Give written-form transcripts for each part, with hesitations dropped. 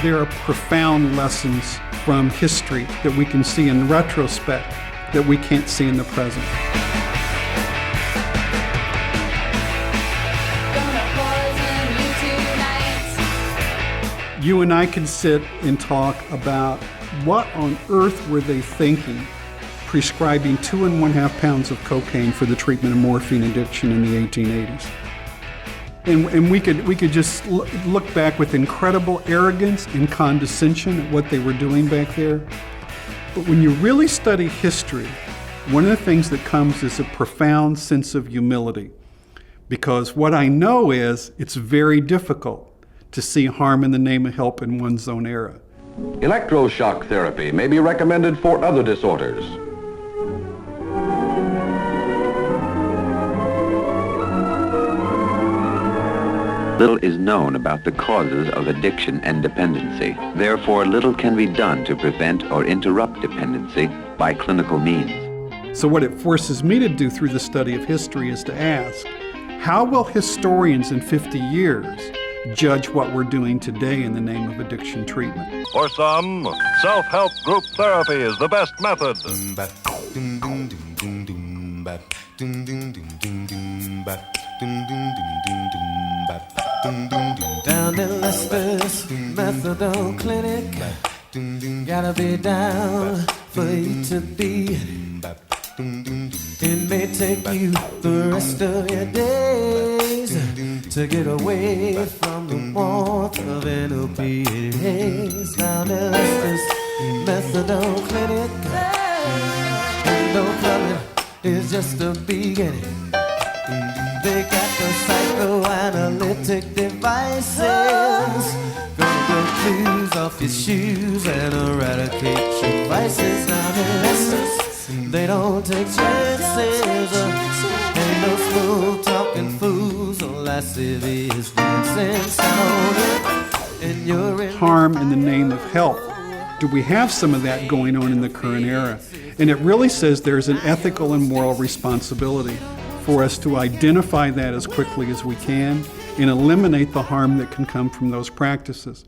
There are profound lessons from history that we can see in retrospect that we can't see in the present. You and I can sit and talk about what on earth were they thinking prescribing 2.5 pounds of cocaine for the treatment of morphine addiction in the 1880s. And we could just look back with incredible arrogance and condescension at what they were doing back there. But when you really study history, one of the things that comes is a profound sense of humility. Because what I know is it's very difficult to see harm in the name of help in one's own era. Electroshock therapy may be recommended for other disorders. Little is known about the causes of addiction and dependency. Therefore, little can be done to prevent or interrupt dependency by clinical means. So what it forces me to do through the study of history is to ask, how will historians in 50 years judge what we're doing today in the name of addiction treatment? For some, self-help group therapy is the best method. Down in Leicester's methadone clinic, gotta be down for you to be. It may take you the rest of your days to get away from the warmth of an opiate haze. Down in Leicester's methadone clinic, and no coming is just the beginning. They got the psychoanalytic devices, gonna break clues off your shoes and eradicate your vices. Down in Leicester's, they don't take chances. Ain't no smooth talking fools or lascivious dancing. And you're in harm in the name of health. Do we have some of that going on in the current era? And it really says there's an ethical and moral responsibility for us to identify that as quickly as we can and eliminate the harm that can come from those practices.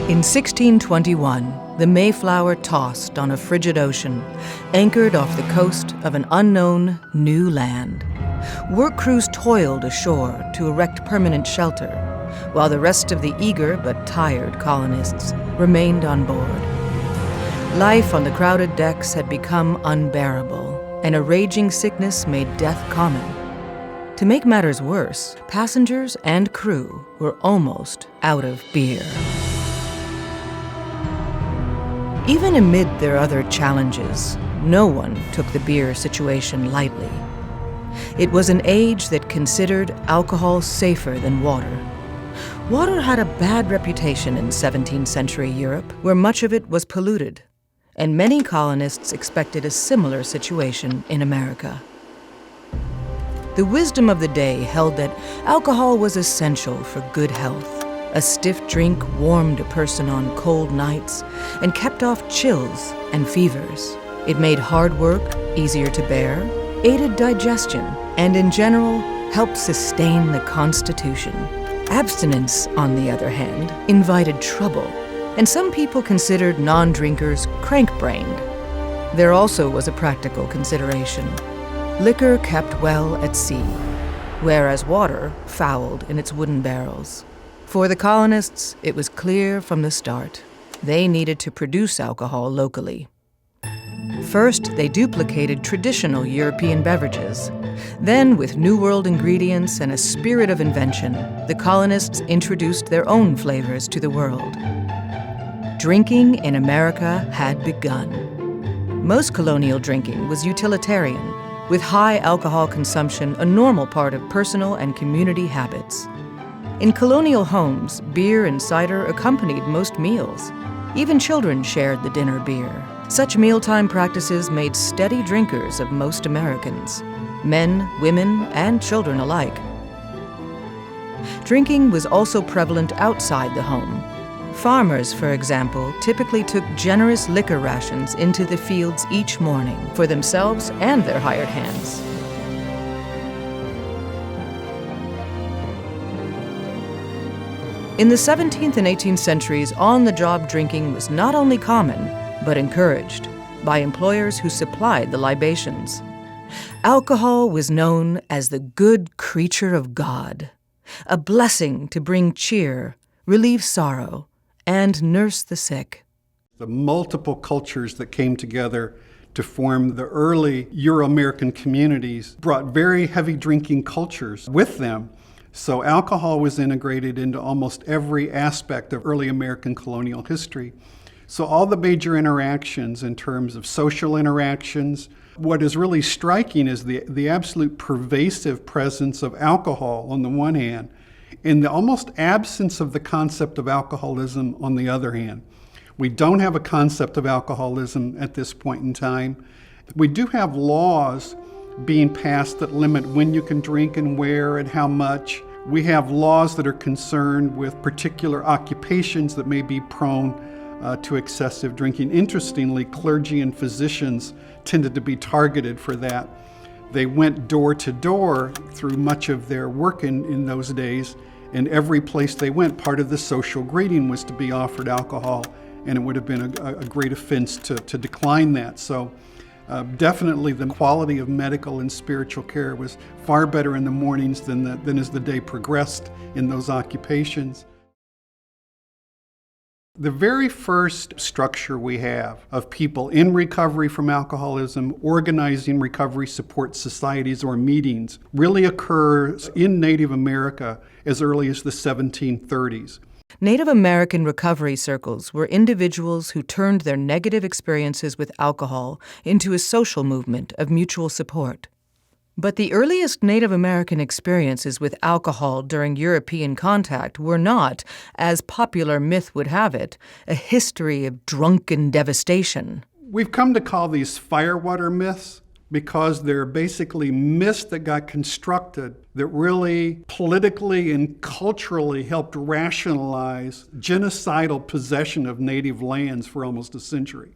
In 1621, the Mayflower tossed on a frigid ocean, anchored off the coast of an unknown new land. Work crews toiled ashore to erect permanent shelter, while the rest of the eager but tired colonists remained on board. Life on the crowded decks had become unbearable, and a raging sickness made death common. To make matters worse, passengers and crew were almost out of beer. Even amid their other challenges, no one took the beer situation lightly. It was an age that considered alcohol safer than water. Water had a bad reputation in 17th century Europe, where much of it was polluted, and many colonists expected a similar situation in America. The wisdom of the day held that alcohol was essential for good health. A stiff drink warmed a person on cold nights and kept off chills and fevers. It made hard work easier to bear, aided digestion, and in general, helped sustain the constitution. Abstinence, on the other hand, invited trouble, and some people considered non-drinkers crank-brained. There also was a practical consideration. Liquor kept well at sea, whereas water fouled in its wooden barrels. For the colonists, it was clear from the start. They needed to produce alcohol locally. First, they duplicated traditional European beverages. Then, with New World ingredients and a spirit of invention, the colonists introduced their own flavors to the world. Drinking in America had begun. Most colonial drinking was utilitarian, with high alcohol consumption a normal part of personal and community habits. In colonial homes, beer and cider accompanied most meals. Even children shared the dinner beer. Such mealtime practices made steady drinkers of most Americans, men, women, and children alike. Drinking was also prevalent outside the home. Farmers, for example, typically took generous liquor rations into the fields each morning for themselves and their hired hands. In the 17th and 18th centuries, on-the-job drinking was not only common, but encouraged by employers who supplied the libations. Alcohol was known as the good creature of God, a blessing to bring cheer, relieve sorrow, and nurse the sick. The multiple cultures that came together to form the early Euro-American communities brought very heavy drinking cultures with them. So alcohol was integrated into almost every aspect of early American colonial history. So all the major interactions in terms of social interactions, what is really striking is the absolute pervasive presence of alcohol on the one hand, and the almost absence of the concept of alcoholism on the other hand. We don't have a concept of alcoholism at this point in time. We do have laws being passed that limit when you can drink and where and how much. We have laws that are concerned with particular occupations that may be prone to excessive drinking. Interestingly, clergy and physicians tended to be targeted for that. They went door to door through much of their work in those days, and every place they went, part of the social greeting was to be offered alcohol, and it would have been a great offense to decline that. So definitely the quality of medical and spiritual care was far better in the mornings than as the day progressed in those occupations. The very first structure we have of people in recovery from alcoholism organizing recovery support societies or meetings really occurs in Native America as early as the 1730s. Native American recovery circles were individuals who turned their negative experiences with alcohol into a social movement of mutual support. But the earliest Native American experiences with alcohol during European contact were not, as popular myth would have it, a history of drunken devastation. We've come to call these firewater myths because they're basically myths that got constructed that really politically and culturally helped rationalize genocidal possession of native lands for almost a century.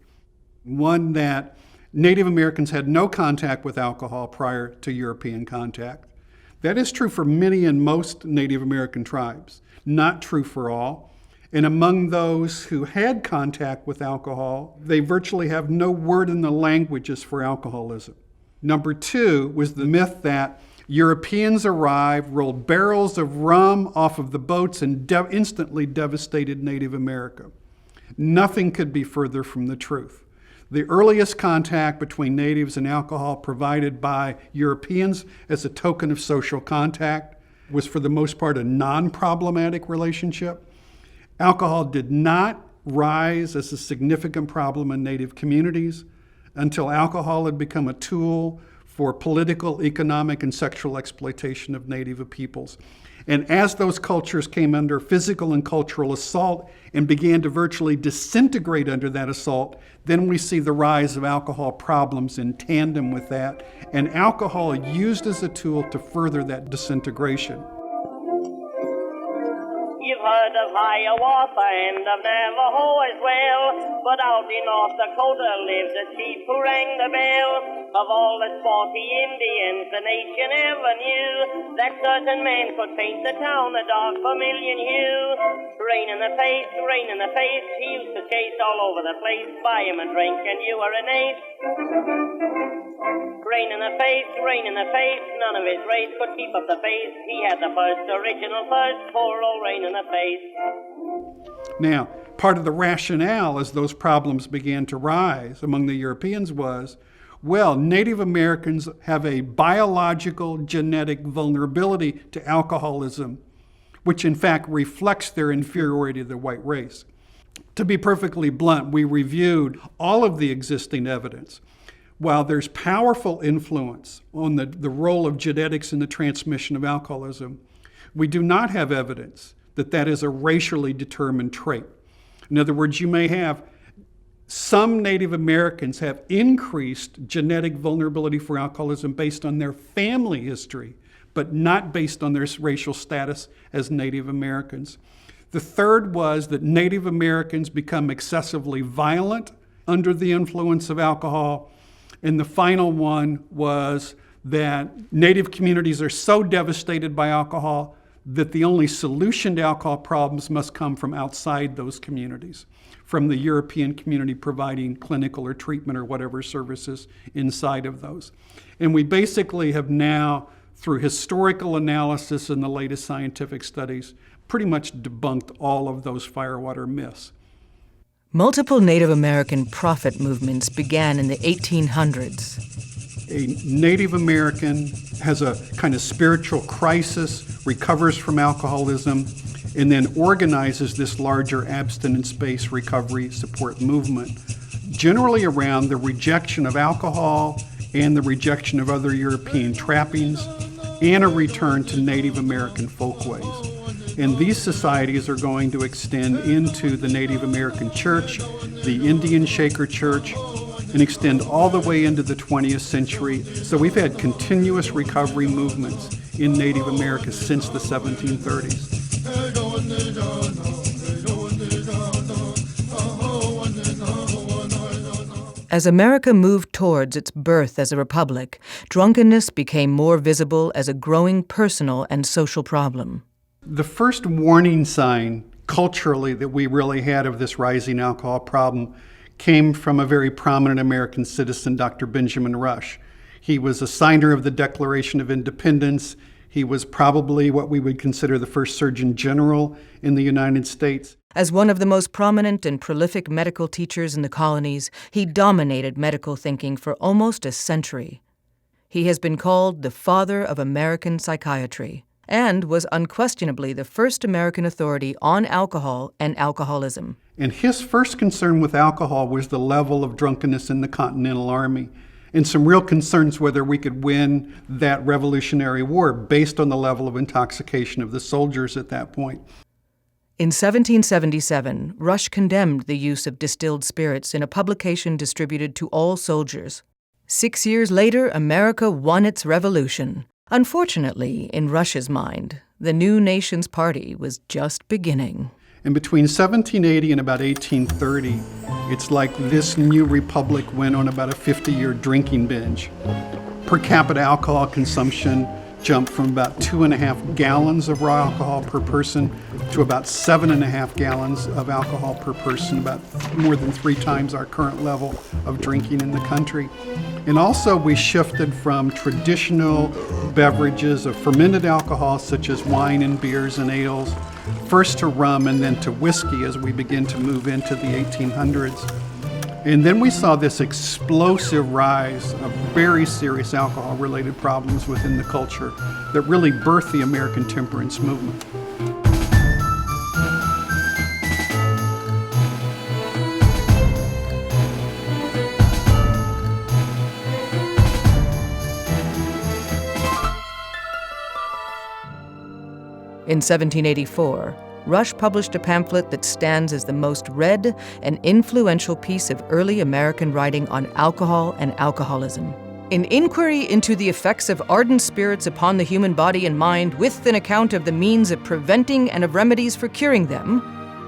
One that Native Americans had no contact with alcohol prior to European contact. That is true for many and most Native American tribes, not true for all. And among those who had contact with alcohol, they virtually have no word in the languages for alcoholism. Number two was the myth that Europeans arrived, rolled barrels of rum off of the boats, and instantly devastated Native America. Nothing could be further from the truth. The earliest contact between natives and alcohol provided by Europeans as a token of social contact was for the most part a non-problematic relationship. Alcohol did not rise as a significant problem in native communities until alcohol had become a tool for political, economic, and sexual exploitation of native peoples. And as those cultures came under physical and cultural assault and began to virtually disintegrate under that assault, then we see the rise of alcohol problems in tandem with that, and alcohol used as a tool to further that disintegration. You've heard of Hiawatha and of Navajo as well, but out in North Dakota lived a chief who rang the bell. Of all the sporty Indians the nation ever knew, that certain man could paint the town a dark vermilion hue. Rain in the face, he used to chase all over the place. Buy him a drink and you were an ace. Rain in the face, none of his race could keep up the pace. He had the first original thirst, poor old rain in the face. Now, part of the rationale as those problems began to rise among the Europeans was, well, Native Americans have a biological genetic vulnerability to alcoholism, which in fact reflects their inferiority to the white race. To be perfectly blunt, we reviewed all of the existing evidence. While there's powerful influence on the role of genetics in the transmission of alcoholism, we do not have evidence that that is a racially determined trait. In other words, you may have some Native Americans have increased genetic vulnerability for alcoholism based on their family history, but not based on their racial status as Native Americans. The third was that Native Americans become excessively violent under the influence of alcohol. And the final one was that Native communities are so devastated by alcohol that the only solution to alcohol problems must come from outside those communities, from the European community providing clinical or treatment or whatever services inside of those. And we basically have now, through historical analysis and the latest scientific studies, pretty much debunked all of those firewater myths. Multiple Native American prophet movements began in the 1800s. A Native American has a kind of spiritual crisis, recovers from alcoholism, and then organizes this larger abstinence-based recovery support movement, generally around the rejection of alcohol and the rejection of other European trappings, and a return to Native American folkways. And these societies are going to extend into the Native American church, the Indian Shaker church, and extend all the way into the 20th century. So we've had continuous recovery movements in Native America since the 1730s. As America moved towards its birth as a republic, drunkenness became more visible as a growing personal and social problem. The first warning sign culturally that we really had of this rising alcohol problem came from a very prominent American citizen, Dr. Benjamin Rush. He was a signer of the Declaration of Independence. He was probably what we would consider the first Surgeon General in the United States. As one of the most prominent and prolific medical teachers in the colonies, he dominated medical thinking for almost a century. He has been called the father of American psychiatry and was unquestionably the first American authority on alcohol and alcoholism. And his first concern with alcohol was the level of drunkenness in the Continental Army, and some real concerns whether we could win that Revolutionary War based on the level of intoxication of the soldiers at that point. In 1777, Rush condemned the use of distilled spirits in a publication distributed to all soldiers. 6 years later, America won its revolution. Unfortunately, in Rush's mind, the new nation's party was just beginning. And between 1780 and about 1830, it's like this new republic went on about a 50-year drinking binge. Per capita alcohol consumption jumped from about 2.5 gallons of raw alcohol per person to about 7.5 gallons of alcohol per person, about more than 3 times our current level of drinking in the country. And also we shifted from traditional beverages of fermented alcohol such as wine and beers and ales, first to rum and then to whiskey as we begin to move into the 1800s. And then we saw this explosive rise of very serious alcohol-related problems within the culture that really birthed the American temperance movement. In 1784, Rush published a pamphlet that stands as the most read and influential piece of early American writing on alcohol and alcoholism. An inquiry into the effects of ardent spirits upon the human body and mind, with an account of the means of preventing and of remedies for curing them,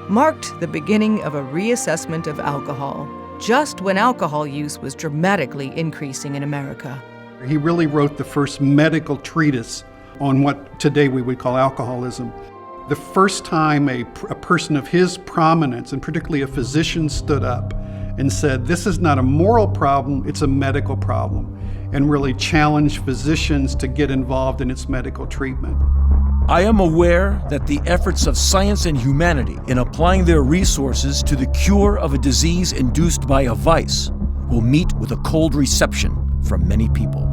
marked the beginning of a reassessment of alcohol, just when alcohol use was dramatically increasing in America. He really wrote the first medical treatise on what today we would call alcoholism. The first time a person of his prominence, and particularly a physician, stood up and said, this is not a moral problem, it's a medical problem, and really challenged physicians to get involved in its medical treatment. I am aware that the efforts of science and humanity in applying their resources to the cure of a disease induced by a vice will meet with a cold reception from many people.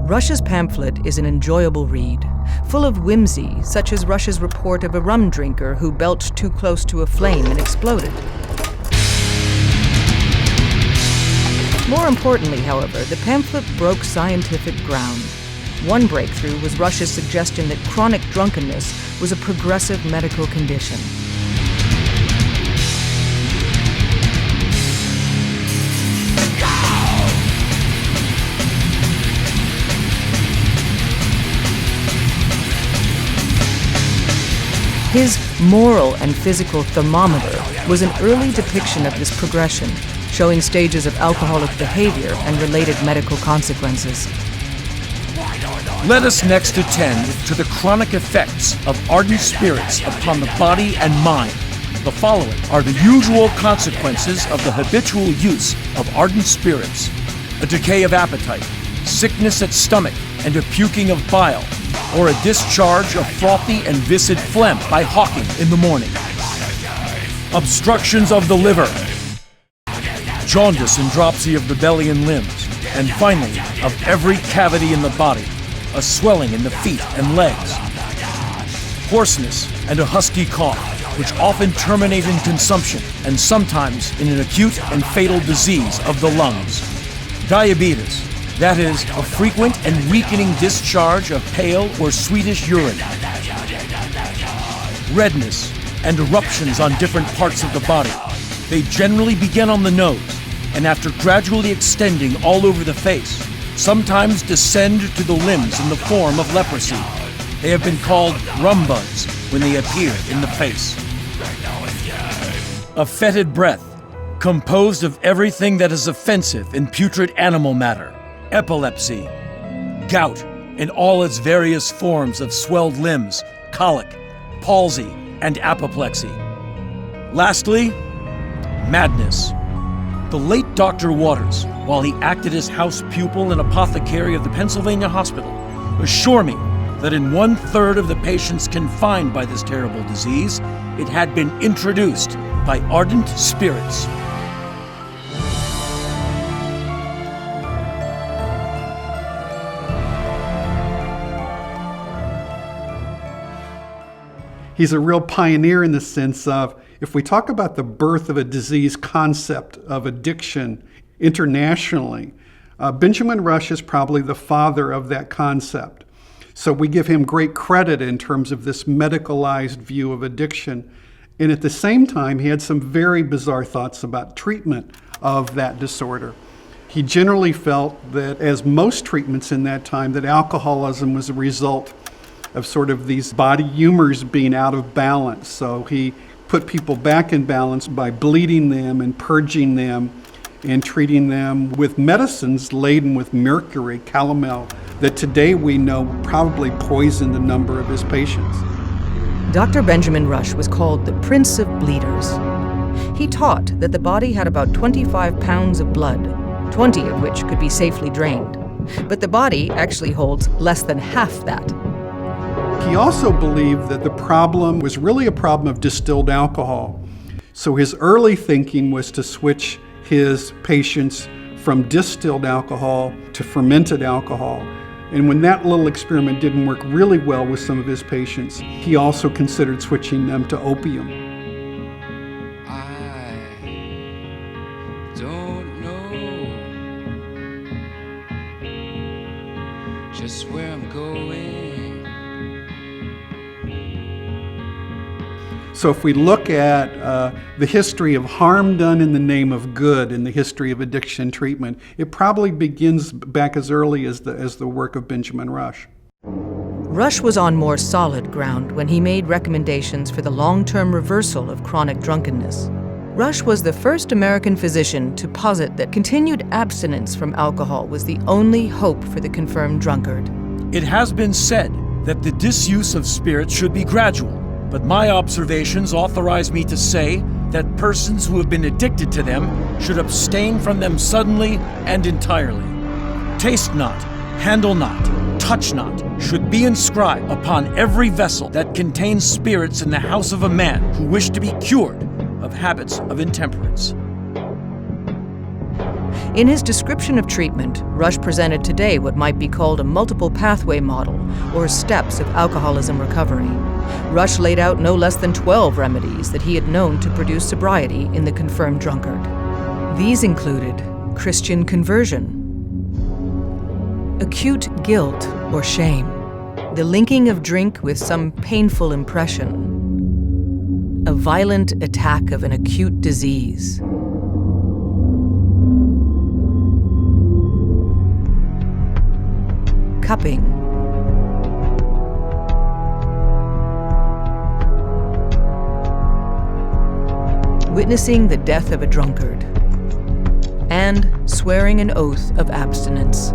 Rush's pamphlet is an enjoyable read, full of whimsy, such as Rush's report of a rum drinker who belched too close to a flame and exploded. More importantly, however, the pamphlet broke scientific ground. One breakthrough was Rush's suggestion that chronic drunkenness was a progressive medical condition. His moral and physical thermometer was an early depiction of this progression, showing stages of alcoholic behavior and related medical consequences. Let us next attend to the chronic effects of ardent spirits upon the body and mind. The following are the usual consequences of the habitual use of ardent spirits: a decay of appetite, sickness at stomach, and a puking of bile, or a discharge of frothy and viscid phlegm by hawking in the morning. Obstructions of the liver, jaundice and dropsy of the belly and limbs, and finally, of every cavity in the body, a swelling in the feet and legs. Hoarseness and a husky cough, which often terminate in consumption and sometimes in an acute and fatal disease of the lungs. Diabetes, that is, a frequent and weakening discharge of pale or sweetish urine. Redness and eruptions on different parts of the body. They generally begin on the nose, and after gradually extending all over the face, sometimes descend to the limbs in the form of leprosy. They have been called rumbuds when they appear in the face. A fetid breath, composed of everything that is offensive in putrid animal matter. Epilepsy, gout, and all its various forms of swelled limbs, colic, palsy, and apoplexy. Lastly, madness. The late Dr. Waters, while he acted as house pupil and apothecary of the Pennsylvania Hospital, assured me that in 1/3 of the patients confined by this terrible disease, it had been introduced by ardent spirits. He's a real pioneer in the sense of, if we talk about the birth of a disease concept of addiction internationally, Benjamin Rush is probably the father of that concept. So we give him great credit in terms of this medicalized view of addiction. And at the same time, he had some very bizarre thoughts about treatment of that disorder. He generally felt that, as most treatments in that time, that alcoholism was a result of sort of these body humors being out of balance. So he put people back in balance by bleeding them and purging them and treating them with medicines laden with mercury, calomel, that today we know probably poisoned a number of his patients. Dr. Benjamin Rush was called the Prince of Bleeders. He taught that the body had about 25 pounds of blood, 20 of which could be safely drained. But the body actually holds less than half that. He also believed that the problem was really a problem of distilled alcohol. So his early thinking was to switch his patients from distilled alcohol to fermented alcohol. And when that little experiment didn't work really well with some of his patients, he also considered switching them to opium. I don't know just where I'm going. So if we look at the history of harm done in the name of good in the history of addiction treatment, it probably begins back as early as the work of Benjamin Rush. Rush was on more solid ground when he made recommendations for the long-term reversal of chronic drunkenness. Rush was the first American physician to posit that continued abstinence from alcohol was the only hope for the confirmed drunkard. It has been said that the disuse of spirits should be gradual, but my observations authorize me to say that persons who have been addicted to them should abstain from them suddenly and entirely. Taste not, handle not, touch not should be inscribed upon every vessel that contains spirits in the house of a man who wished to be cured of habits of intemperance. In his description of treatment, Rush presented today what might be called a multiple pathway model, or steps of alcoholism recovery. Rush laid out no less than 12 remedies that he had known to produce sobriety in the confirmed drunkard. These included Christian conversion, acute guilt or shame, the linking of drink with some painful impression, a violent attack of an acute disease, cupping, witnessing the death of a drunkard, and swearing an oath of abstinence.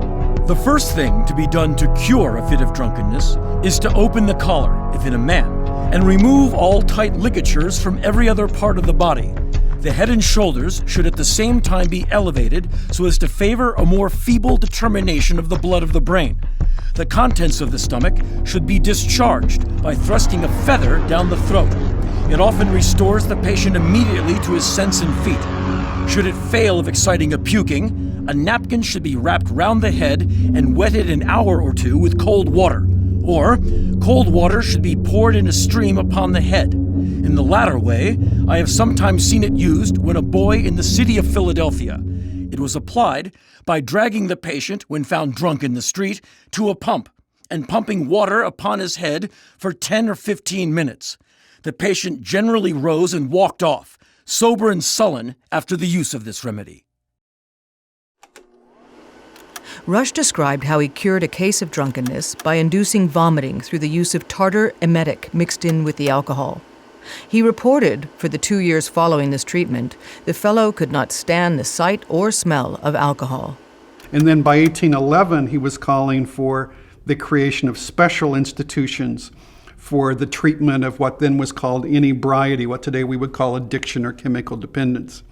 The first thing to be done to cure a fit of drunkenness is to open the collar, if in a man, and remove all tight ligatures from every other part of the body. The head and shoulders should at the same time be elevated so as to favor a more feeble determination of the blood of the brain. The contents of the stomach should be discharged by thrusting a feather down the throat. It often restores the patient immediately to his sense and feet. Should it fail of exciting a puking, a napkin should be wrapped round the head and wetted an hour or two with cold water. Or, cold water should be poured in a stream upon the head. In the latter way, I have sometimes seen it used when a boy in the city of Philadelphia. It was applied by dragging the patient, when found drunk in the street, to a pump and pumping water upon his head for 10 or 15 minutes. The patient generally rose and walked off, sober and sullen after the use of this remedy. Rush described how he cured a case of drunkenness by inducing vomiting through the use of tartar emetic mixed in with the alcohol. He reported, for the 2 years following this treatment, the fellow could not stand the sight or smell of alcohol. And then by 1811, he was calling for the creation of special institutions for the treatment of what then was called inebriety, what today we would call addiction or chemical dependence.